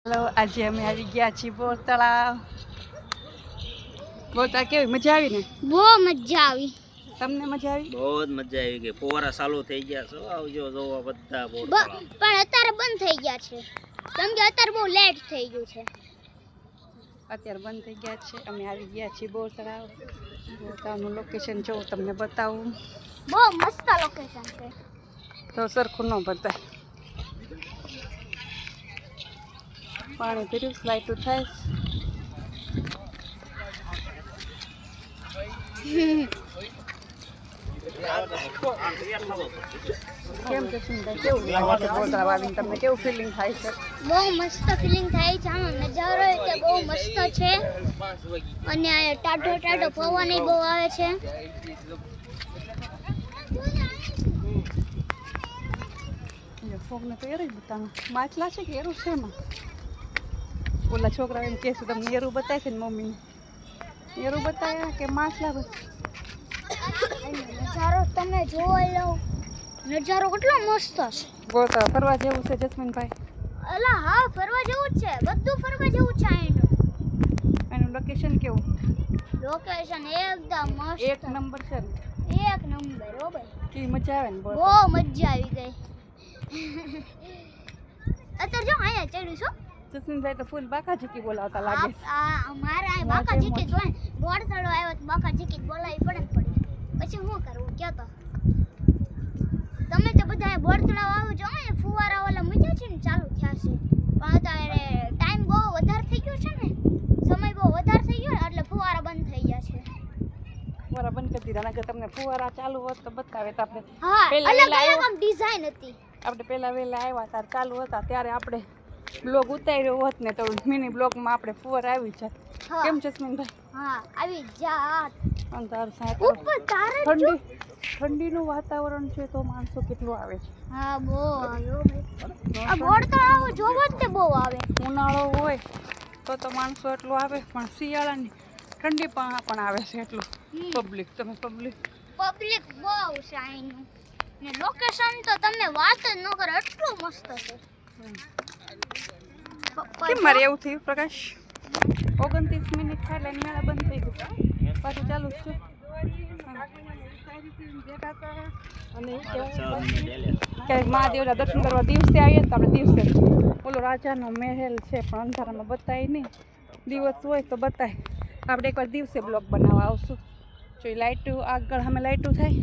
Hello आज અમે આવી ગયા છીએ બોર તળાવ। બોર તળાવ કેવી મજા આવી ને? બહુ મજા આવી। તમને મજા આવી? બહુ જ મજા આવી કે ફોરા ચાલુ થઈ ગયા છે। આવજો જોવા બધા બોર તળાવ। પણ અત્યારે બંધ થઈ ગયા છે કેમ કે અત્યારે બહુ લેટ થઈ ગયું છે। અત્યારે બંધ થઈ ગયા છે। અમે આવી ગયા છીએ બોર તળાવ। બોર તળાવનું લોકેશન જો તમને બતાવું। બહુ મસ્ત લોકેશન છે તો સરખું ન બતાય। પાણી પીર્યું લાઈટું થાય કેમ છે સુંદર કેવું લાગે છે બોર તળાવ આવીને તમને કેવું ફિલિંગ થાય છે? બહુ મસ્ત ફિલિંગ થાય છે। આમાં નજારો તે બહુ મસ્ત છે અને આ ટાઢો ટાઢો પવન બહુ આવે છે। ફોગને તો એરું જ બતાવું માછલા છે કે એરું છે એમાં? ઓલા છોકરા એમ કહેશું તમને એરું બતાવે છે ને મમ્મીને એરું બતાવ્યા કે માછલા નજારો તમે જોઈ લો નજારો કેટલો મસ્ત છે। બોર તળાવ ફરવા જેવું છે જસ્મીનભાઈ? અલા હા ફરવા જેવું જ છે બધું ફરવા જેવું છે એનું લોકેશન કેવું? લોકેશન એકદમ મસ્ત એક નંબર છે ને? એક નંબર હો ભાઈ કેવી મજા આવે ને બોર બહુ મજા આવી ગઈ। અત્યારે જો અહીંયા ચડ્યું છો જસ્મીનભાઈ તો ફૂલ બાકા ઝીકી બોલાવતા લાગે છે। મારા બાકા ઝીકી જોઈ બોર તળો આવ્યો તો બાકા ઝીકી બોલાવી પડે ને પડી પછી શું કરવું કયો તો તમે તો બધા બોર તળાવ આવો જો ને ફુવારા વાળા મજા છે ને ચાલુ થયા છે પણ અત્યારે ટાઈમ બહુ વધારે થઈ ગયો છે ને સમય બહુ વધારે થઈ ગયો એટલે ફુવારા બંધ થઈ ગયા છે। ફુવારા બંધ કરી દીધા નકર તમને ફુવારા ચાલુ હોત તો બતાવે તો આપણે હા પહેલા અલગ વહેલા અલગ આમ ડિઝાઇન હતી। આપણે પહેલા વહેલા આવ્યા ત્યારે ચાલુ હતા ત્યારે આપણે બ્લોગ ઉતાર્યો હોત ને તો મિની બ્લોગમાં આપણે ફુવારા આવી જાત। હા કેમ જસ્મીનભાઈ? હા આવી જાત અંધાર સાહેબ ઉપર તારે જો ઠંડીનું વાતાવરણ છે તો માણસો કેટલું આવે છે। હા બહુ આવ્યો ભાઈ આ બોર તળાવ જોવો જ તે બહુ આવે। ઉનાળો હોય તો માણસો એટલું આવે પણ શિયાળાની ઠંડી પણ આવે છે એટલું પબ્લિક બહુ છે અહીંનું ને લોકેશન તો તમે વાત જ ન કરો એટલું મસ્ત છે। કેમ મારે એવું થયું પ્રકાશ? 29 મિનિટ થાય એટલે મેળા બંધ થઈ ગયો પાછું ચાલુ જ છે અને ક્યારેક મહાદેવના દર્શન કરવા દિવસે આવીએ ને તો આપણે દિવસે ઓલો રાજાનો મહેલ છે પણ અંધારામાં બતાય નહીં દિવસ હોય તો બતાય આપણે એકવાર દિવસે બ્લોગ બનાવવા આવશું। જો એ લાઇટું આગળ અમે લાઇટું થાય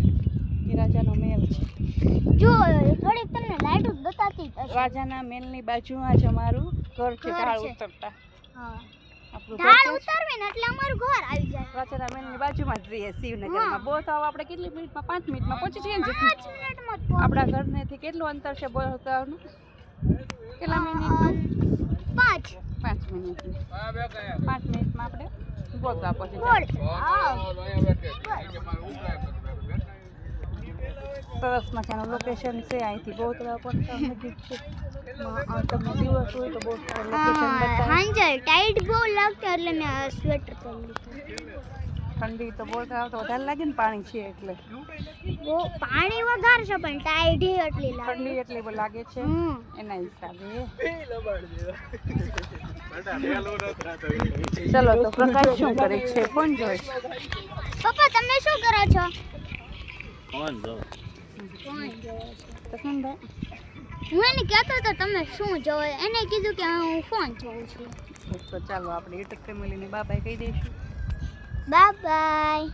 એ રાજાનો મહેલ છે જો થોડીક તમને લાઈટ બતાતી રાજાના મહેલની બાજુમાં જ અમારું ઘર છે ઢાળ ઉતરતા। હા આપણું ઢાળ ઉતરવી ને એટલે અમારું ઘર આવી જાય। રાજાના મહેલની બાજુમાં જ રહીએ શિવનગરમાં। બોર તળાવ આપણે કેટલી મિનિટમાં 5 મિનિટમાં પહોંચી જઈએ ને જસ્મીન? 5 મિનિટમાં આપણા ઘરનેથી કેટલું અંતર છે બોર તળાવનું? કેટલા મિનિટનું? 5 મિનિટનું 5 મિનિટમાં આપણે બોર તળાવ પહોંચી જઈએ। સરસ મજાનું લોકેશન છે અહીંથી બોર તળાવ પણ નજીક છે। તમને દિવસ હોય તો બહુ સારું લોકેશન બતાવે। હાંજે ટાઈટ બહુ લાગતો એટલે મેં સ્વેટર પહેરી લીધું। ઠંડી તો બોર તળાવ તો વધારે લાગે ને પાણી છે એટલે બહુ પાણી વધારે છે પણ ટાઈટ એટલી લાગે ઠંડી એટલી બહુ લાગે છે એના હિસાબે। ચલો તો પ્રકાશ શું કરે છે? ફોન જોઈ? પપ્પા તમે શું કરો છો? કોણ જો ફોન જોવો છો? હું એને કહેતો હતો તમે શું જોવો એને કીધું કે હું ફોન જોઉં છું। તો ચાલો આપણે યુટ્યુબ ફેમિલીને બાય બાય કહી દઈશું। Bye bye.